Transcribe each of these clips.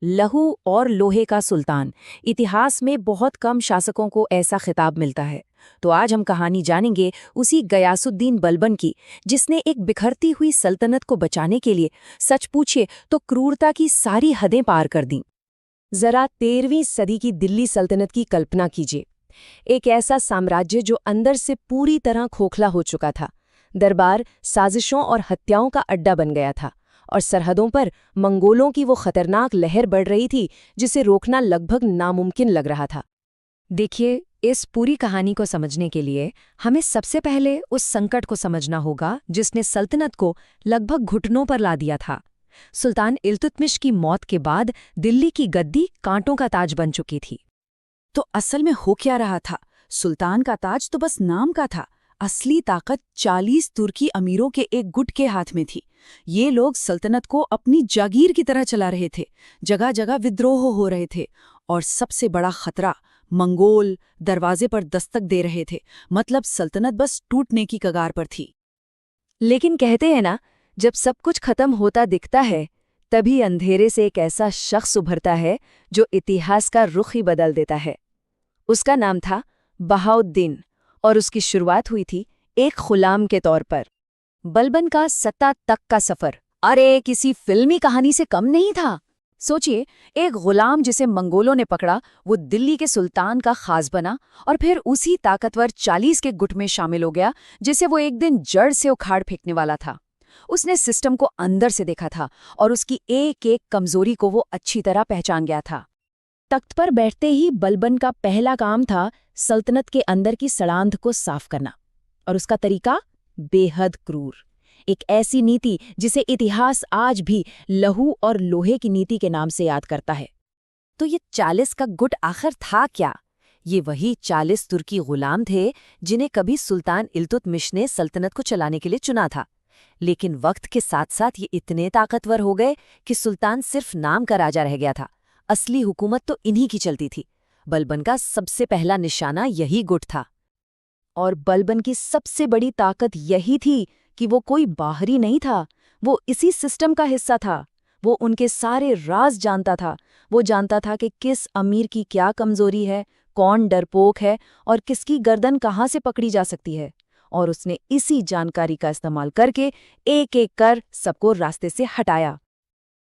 लहू और लोहे का सुल्तान। इतिहास में बहुत कम शासकों को ऐसा खिताब मिलता है। तो आज हम कहानी जानेंगे उसी गयासुद्दीन बलबन की, जिसने एक बिखरती हुई सल्तनत को बचाने के लिए सच पूछे तो क्रूरता की सारी हदें पार कर दी। जरा 13वीं सदी की दिल्ली सल्तनत की कल्पना कीजिए। एक ऐसा साम्राज्य जो अंदर से पूरी तरह खोखला हो चुका था। दरबार साजिशों और हत्याओं का अड्डा बन गया था, और सरहदों पर मंगोलों की वो खतरनाक लहर बढ़ रही थी जिसे रोकना लगभग नामुमकिन लग रहा था। देखिए, इस पूरी कहानी को समझने के लिए हमें सबसे पहले उस संकट को समझना होगा जिसने सल्तनत को लगभग घुटनों पर ला दिया था। सुल्तान इल्तुतमिश की मौत के बाद दिल्ली की गद्दी कांटों का ताज बन चुकी थी। तो असल में हो क्या रहा था? सुल्तान का ताज तो बस नाम का था। असली ताकत 40 तुर्की अमीरों के एक गुट के हाथ में थी। ये लोग सल्तनत को अपनी जागीर की तरह चला रहे थे। जगह जगह विद्रोह हो रहे थे, और सबसे बड़ा खतरा मंगोल दरवाजे पर दस्तक दे रहे थे। मतलब सल्तनत बस टूटने की कगार पर थी। लेकिन कहते हैं ना, जब सब कुछ खत्म होता दिखता है, तभी अंधेरे से एक ऐसा शख्स उभरता है जो इतिहास का रुख ही बदल देता है। उसका नाम था बहाउद्दीन, और उसकी शुरुआत हुई थी एक गुलाम के तौर पर। बलबन का सत्ता तक का सफर अरे किसी फिल्मी कहानी से कम नहीं था। सोचिए, एक गुलाम जिसे मंगोलों ने पकड़ा, वो दिल्ली के सुल्तान का खास बना, और फिर उसी ताकतवर 40 के गुट में शामिल हो गया जिसे वो एक दिन जड़ से उखाड़ फेंकने वाला था। उसने सिस्टम को अंदर से देखा था, और उसकी एक एक कमजोरी को वो अच्छी तरह पहचान गया था। तख्त पर बैठते ही बलबन का पहला काम था सल्तनत के अंदर की सड़ांध को साफ करना, और उसका तरीका बेहद क्रूर। एक ऐसी नीति जिसे इतिहास आज भी लहू और लोहे की नीति के नाम से याद करता है। तो ये 40 का गुट आखिर था क्या? ये वही 40 तुर्की गुलाम थे जिन्हें कभी सुल्तान इल्तुतमिश ने सल्तनत को चलाने के लिए चुना था। लेकिन वक्त के साथ साथ ये इतने ताकतवर हो गए कि सुल्तान सिर्फ नाम का राजा रह गया था। असली हुकूमत तो इन्हीं की चलती थी। बलबन का सबसे पहला निशाना यही गुट था। और बलबन की सबसे बड़ी ताकत यही थी कि वो कोई बाहरी नहीं था, वो इसी सिस्टम का हिस्सा था। वो उनके सारे राज जानता था। वो जानता था कि किस अमीर की क्या कमजोरी है, कौन डरपोक है, और किसकी गर्दन कहाँ से पकड़ी जा सकती है। और उसने इसी जानकारी का इस्तेमाल करके एक एक कर सबको रास्ते से हटाया।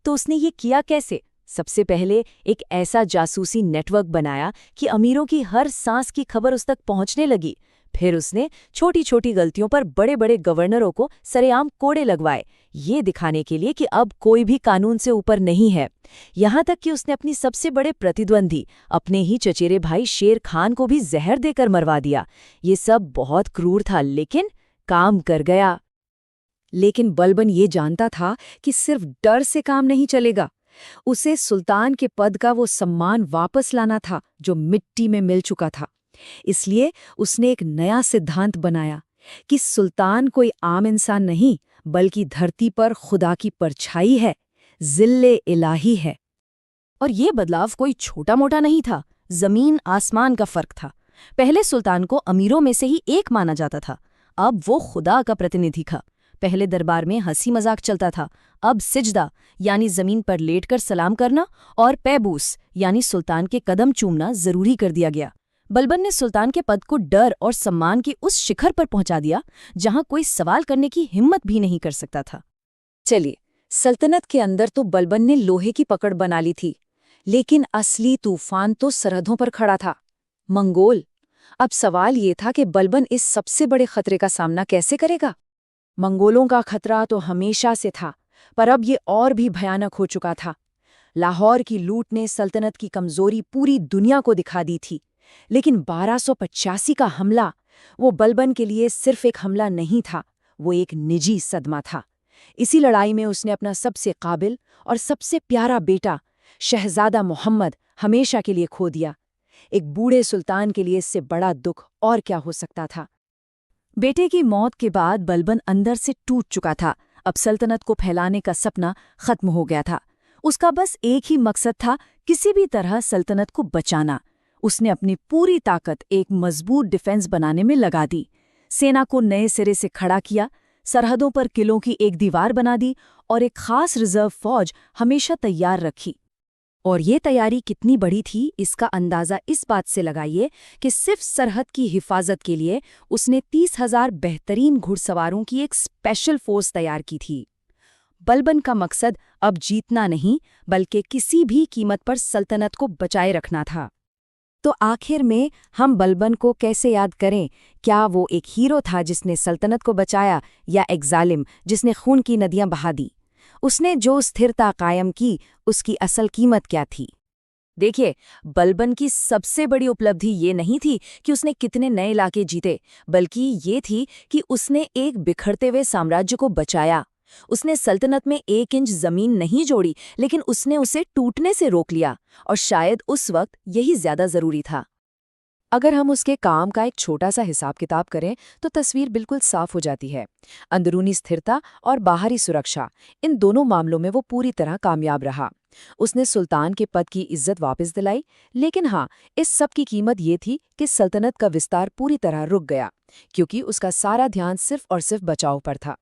तो उसने ये किया कैसे? सबसे पहले एक ऐसा जासूसी नेटवर्क बनाया कि अमीरों की हर सांस की खबर उस तक पहुंचने लगी। फिर उसने छोटी छोटी गलतियों पर बड़े बड़े गवर्नरों को सरेआम कोड़े लगवाए, ये दिखाने के लिए कि अब कोई भी कानून से ऊपर नहीं है। यहाँ तक कि उसने अपनी सबसे बड़े प्रतिद्वंदी, अपने ही चचेरे भाई शेर खान को भी जहर देकर मरवा दिया। ये सब बहुत क्रूर था, लेकिन काम कर गया। लेकिन बलबन ये जानता था कि सिर्फ डर से काम नहीं चलेगा। उसे सुल्तान के पद का वो सम्मान वापस लाना था जो मिट्टी में मिल चुका था। इसलिए उसने एक नया सिद्धांत बनाया कि सुल्तान कोई आम इंसान नहीं, बल्कि धरती पर खुदा की परछाई है, जिल्ले इलाही है। और ये बदलाव कोई छोटा मोटा नहीं था, जमीन आसमान का फर्क था। पहले सुल्तान को अमीरों में से ही एक माना जाता था, अब वो खुदा का प्रतिनिधि था। पहले दरबार में हंसी मजाक चलता था, अब सिजदा यानी जमीन पर लेटकर सलाम करना और पैबूस यानी सुल्तान के कदम चूमना जरूरी कर दिया गया। बलबन ने सुल्तान के पद को डर और सम्मान के उस शिखर पर पहुंचा दिया जहां कोई सवाल करने की हिम्मत भी नहीं कर सकता था। चलिए, सल्तनत के अंदर तो बलबन ने लोहे की पकड़ बना ली थी, लेकिन असली तूफान तो सरहदों पर खड़ा था, मंगोल। अब सवाल ये था कि बलबन इस सबसे बड़े खतरे का सामना कैसे करेगा। मंगोलों का खतरा तो हमेशा से था, पर अब ये और भी भयानक हो चुका था। लाहौर की लूट ने सल्तनत की कमजोरी पूरी दुनिया को दिखा दी थी, लेकिन 1285 का हमला, वो बलबन के लिए सिर्फ एक हमला नहीं था, वो एक निजी सदमा था। इसी लड़ाई में उसने अपना सबसे काबिल और सबसे प्यारा बेटा शहजादा मोहम्मद हमेशा के लिए खो दिया। एक बूढ़े सुल्तान के लिए इससे बड़ा दुख और क्या हो सकता था। बेटे की मौत के बाद बलबन अंदर से टूट चुका था। अब सल्तनत को फैलाने का सपना खत्म हो गया था। उसका बस एक ही मकसद था, किसी भी तरह सल्तनत को बचाना। उसने अपनी पूरी ताकत एक मजबूत डिफेंस बनाने में लगा दी। सेना को नए सिरे से खड़ा किया, सरहदों पर किलों की एक दीवार बना दी और एक खास रिजर्व फौज हमेशा तैयार रखी। और ये तैयारी कितनी बड़ी थी इसका अंदाज़ा इस बात से लगाइए कि सिर्फ सरहद की हिफाजत के लिए उसने 30,000 बेहतरीन घुड़सवारों की एक स्पेशल फोर्स तैयार की थी। बलबन का मकसद अब जीतना नहीं बल्कि किसी भी कीमत पर सल्तनत को बचाए रखना था। तो आखिर में हम बलबन को कैसे याद करें? क्या वो एक हीरो था जिसने सल्तनत को बचाया, या एक जालिम जिसने खून की नदियां बहा दी? उसने जो स्थिरता कायम की, उसकी असल कीमत क्या थी? देखिए, बलबन की सबसे बड़ी उपलब्धि ये नहीं थी कि उसने कितने नए इलाके जीते, बल्कि ये थी कि उसने एक बिखरते हुए साम्राज्य को बचाया। उसने सल्तनत में 1 इंच जमीन नहीं जोड़ी, लेकिन उसने उसे टूटने से रोक लिया, और शायद उस वक्त यही ज्यादा जरूरी था। अगर हम उसके काम का एक छोटा सा हिसाब किताब करें तो तस्वीर बिल्कुल साफ हो जाती है। अंदरूनी स्थिरता और बाहरी सुरक्षा, इन दोनों मामलों में वो पूरी तरह कामयाब रहा। उसने सुल्तान के पद की इज्जत वापस दिलाई, लेकिन हाँ, इस सब की कीमत ये थी कि सल्तनत का विस्तार पूरी तरह रुक गया, क्योंकि उसका सारा ध्यान सिर्फ और सिर्फ बचाव पर था।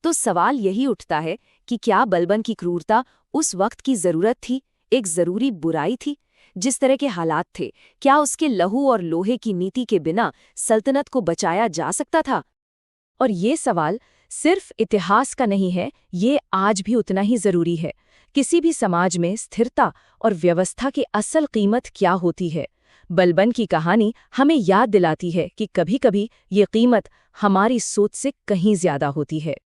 तो सवाल यही उठता है कि क्या बलबन की क्रूरता उस वक्त की जरूरत थी, एक जरूरी बुराई थी? जिस तरह के हालात थे, क्या उसके लहू और लोहे की नीति के बिना सल्तनत को बचाया जा सकता था? और ये सवाल सिर्फ इतिहास का नहीं है, ये आज भी उतना ही जरूरी है। किसी भी समाज में स्थिरता और व्यवस्था की असल कीमत क्या होती है? बलबन की कहानी हमें याद दिलाती है कि कभी-कभी ये कीमत हमारी सोच से कहीं ज्यादा होती है।